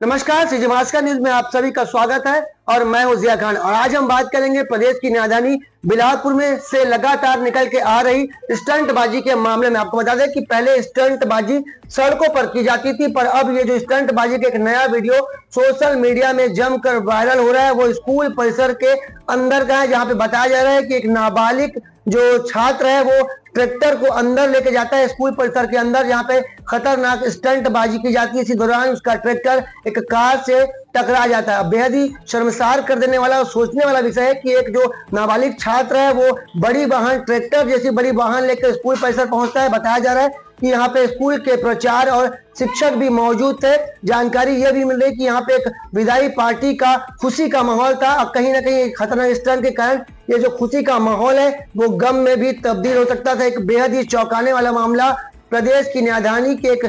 नमस्कार, CG Bhaskar news में आप सभी का स्वागत है और मैं हूं जिया खान। और आज हम बात करेंगे प्रदेश की राजधानी बिलासपुर में से लगातार निकल के आ रही स्टंटबाजी के मामले में। आपको बता दें कि पहले स्टंटबाजी सड़कों पर की जाती थी, पर अब ये जो स्टंटबाजी का एक नया वीडियो सोशल मीडिया में जमकर वायरल हो रहा है वो स्कूल परिसर के अंदर का है, जहाँ पे बताया जा रहा है कि एक नाबालिग जो छात्र है वो ट्रैक्टर को अंदर लेके जाता है स्कूल परिसर के अंदर, जहाँ पे खतरनाक स्टंटबाजी की जाती है। इसी दौरान उसका ट्रैक्टर एक कार से टकरा जाता है। बेहद ही शर्मसार कर देने वाला और सोचने वाला विषय है कि एक जो नाबालिग छात्र है वो बड़ी वाहन, ट्रैक्टर जैसी बड़ी वाहन लेकर स्कूल परिसर पहुंचता है। बताया जा रहा है कि यहाँ पे स्कूल के प्राचार्य और शिक्षक भी मौजूद थे। जानकारी यह भी मिल रही कि यहाँ पे एक विदाई पार्टी का खुशी का माहौल था और कहीं ना कहीं खतरनाक स्टंट के कारण ये जो खुशी का माहौल है वो गम में भी तब्दील हो सकता था। एक बेहद ही चौंकाने वाला मामला प्रदेश की राजधानी के एक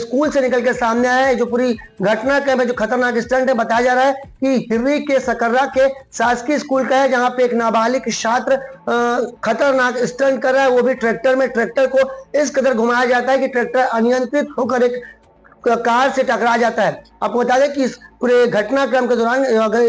स्कूल से निकल के सामने आया है। जो पूरी घटना का जो खतरनाक स्टंट है, बताया जा रहा है कि हिर्री के सकर्रा के शासकीय स्कूल का है, जहां पे एक नाबालिग छात्र खतरनाक स्टंट कर रहा है, वो भी ट्रैक्टर में। ट्रैक्टर को इस कदर घुमाया जाता है कि ट्रैक्टर अनियंत्रित होकर एक कार से टकरा जाता है। आपको बता दें कि इस पूरे घटनाक्रम के दौरान अगर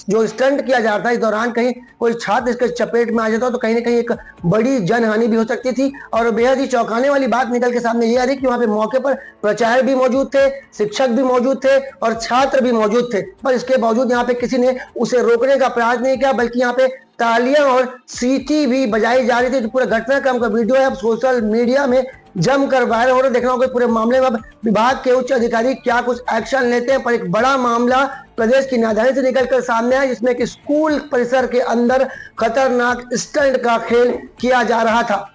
जो स्टंट किया जा रहा था इस दौरान कहीं कोई छात्र इसके चपेट में आ जाता तो कहीं ना कहीं एक बड़ी जनहानि भी हो सकती थी। और बेहद ही चौंकाने वाली बात निकल के सामने ये आ रही कि वहां पे मौके पर प्राचार्य भी मौजूद थे, शिक्षक भी मौजूद थे और छात्र भी मौजूद थे, पर इसके बावजूद यहाँ पे किसी ने उसे रोकने का प्रयास नहीं किया, बल्कि यहाँ पे तालियां और सीटी भी बजाई जा रही थी। जो पूरा घटनाक्रम का वीडियो है अब सोशल मीडिया में जमकर वायरल हो रहा है। देखना होगा पूरे मामले में अब विभाग के उच्च अधिकारी क्या कुछ एक्शन लेते हैं। पर एक बड़ा मामला प्रदेश की राजधानी से निकलकर सामने आया, जिसमें कि स्कूल परिसर के अंदर खतरनाक स्टंट का खेल किया जा रहा था।